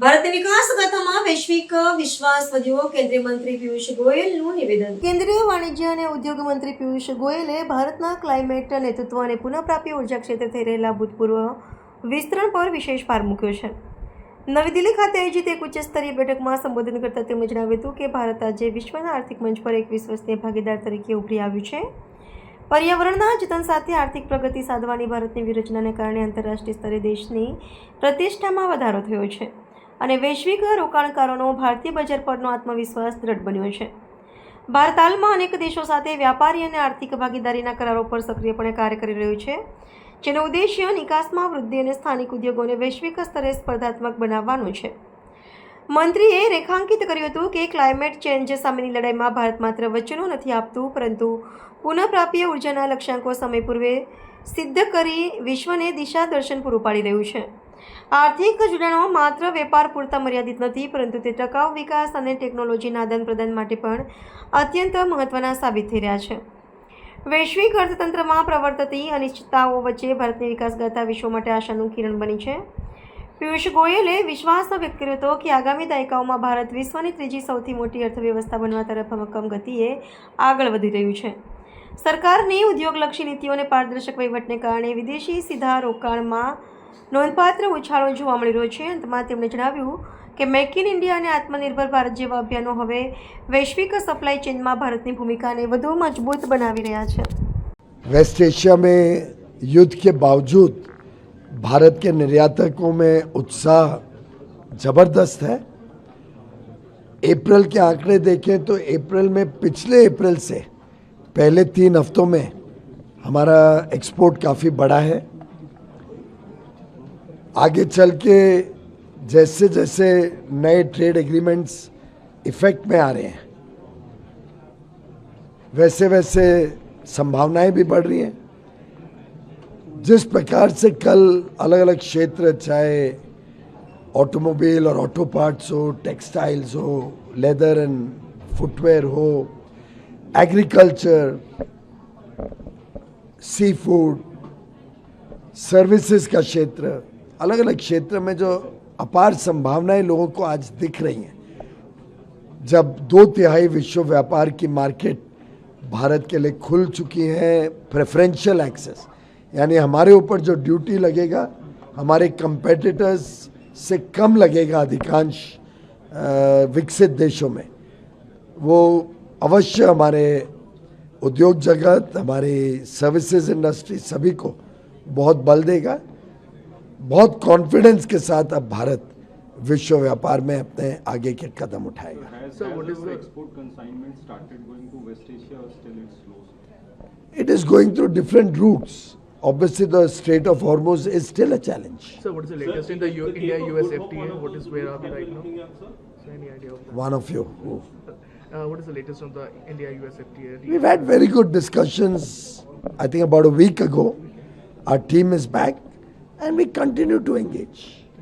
ભારતની વિકાસ ગાથામાં વૈશ્વિક વિશ્વાસ વધ્યો, કેન્દ્રીય મંત્રી પિયુષ ગોયલનું નિવેદન. કેન્દ્રીય વાણિજ્ય અને ઉદ્યોગ મંત્રી પિયુષ ગોયલે ભારતના ક્લાઇમેટ નેતૃત્વ અને પુનઃપ્રાપ્ય ઉર્જા ક્ષેત્રે થઈ રહેલા ભૂતપૂર્વ વિસ્તરણ પર વિશેષ ભાર મૂક્યો છે. નવી દિલ્હી ખાતે આયોજિત એક ઉચ્ચસ્તરીય બેઠકમાં સંબોધન કરતા તેમણે જણાવ્યું હતું કે ભારત આજે વિશ્વના આર્થિક મંચ પર એક વિશ્વસનીય ભાગીદાર તરીકે ઉભરી આવ્યું છે. પર્યાવરણના જતન સાથે આર્થિક પ્રગતિ સાધવાની ભારતની વ્યૂહરચનાને કારણે આંતરરાષ્ટ્રીય સ્તરે દેશની પ્રતિષ્ઠામાં વધારો થયો છે અને વૈશ્વિક રોકાણકારોનો ભારતીય બજાર પરનો આત્મવિશ્વાસ દ્રઢ બન્યો છે. ભારત હાલમાં અનેક દેશો સાથે વ્યાપારી અને આર્થિક ભાગીદારીના કરારો પર સક્રિયપણે કાર્ય કરી રહ્યું છે, જેનો ઉદ્દેશ્ય નિકાસમાં વૃદ્ધિ અને સ્થાનિક ઉદ્યોગોને વૈશ્વિક સ્તરે સ્પર્ધાત્મક બનાવવાનો છે. મંત્રીએ રેખાંકિત કર્યું હતું કે ક્લાઇમેટ ચેન્જ સામેની લડાઈમાં ભારત માત્ર વચનો નથી આપતું, પરંતુ પુનઃપ્રાપ્ય ઉર્જાના લક્ષ્યાંકો સમય પૂર્વે સિદ્ધ કરી વિશ્વને દિશા દર્શન પૂરું પાડી રહ્યું છે. આર્થિક જોડાણો માત્ર વેપાર પૂરતા મર્યાદિત નથી, પરંતુ તે ટકાઉ વિકાસ અને ટેકનોલોજીના આદાન પ્રદાન માટે પણ અત્યંત મહત્વના સાબિત થઈ રહ્યા છે. વૈશ્વિક અર્થતંત્રમાં પ્રવર્તતી અનિશ્ચિતતાઓ વચ્ચે ભારતની વિકાસ ગાથા વિશ્વ માટે આશાનું કિરણ બની છે. પિયુષ ગોયલે વિશ્વાસ વ્યક્ત કર્યો હતો કે આગામી દાયકાઓમાં ભારત વિશ્વની ત્રીજી સૌથી મોટી અર્થવ્યવસ્થા બનવા તરફ મક્કમ ગતિએ આગળ વધી રહ્યું છે. સરકારની ઉદ્યોગલક્ષી નીતિઓ અને પારદર્શક વહીવટને કારણે વિદેશી સીધા રોકાણમાં નોંધપાત્ર ઉછાળો જોવા મળી રહ્યો છે. અંતમાં તેમણે જણાવ્યું કે મેક ઇન ઇન્ડિયા અને આત્મનિર્ભર ભારત જેવા અભિયાનો હવે વૈશ્વિક સપ્લાય ચેનમાં ભારતની ભૂમિકાને વધુ મજબૂત બનાવી રહ્યા છે. वेस्ट एशिया में युद्ध के बावजूद भारत के निर्यातकों में उत्साह ज़बरदस्त है. अप्रैल के आंकड़े देखें तो अप्रैल में पिछले अप्रैल से पहले 3 हफ्तों में हमारा एक्सपोर्ट काफ़ी बढ़ा है. आगे चल के जैसे जैसे नए ट्रेड एग्रीमेंट्स इफेक्ट में आ रहे हैं, वैसे वैसे संभावनाएं भी बढ़ रही हैं. जिस प्रकार से कल अलग अलग क्षेत्र, चाहे ऑटोमोबाइल और ऑटो पार्ट्स हो, टेक्सटाइल्स हो, लेदर एंड फुटवेयर हो, एग्रीकल्चर, सी फूड, सर्विसेज का क्षेत्र, अलग अलग क्षेत्र में जो अपार संभावनाएं लोगों को आज दिख रही हैं. जब 2/3 विश्व व्यापार की मार्केट भारत के लिए खुल चुकी है, प्रेफरेंशियल एक्सेस यानी हमारे ऊपर जो ड्यूटी लगेगा हमारे कंपेटिटर्स से कम लगेगा अधिकांश विकसित देशों में, वो अवश्य हमारे उद्योग जगत, हमारी सर्विसेज इंडस्ट्री सभी को बहुत बल देगा. बहुत कॉन्फिडेंस के साथ अब भारत विश्व व्यापार में अपने आगे के कदम उठाएगा. So what is the export consignment started going to West Asia or still it's slow? It is going through different routes. Obviously, the Strait of Hormuz is still a challenge. So what is the latest in the India-US FTA? What is where are we right now? So any idea of that? One of you. Who? What is the latest on the India-US FTA? We've had very good discussions. I think about a week ago, our team is back, and we continue to engage.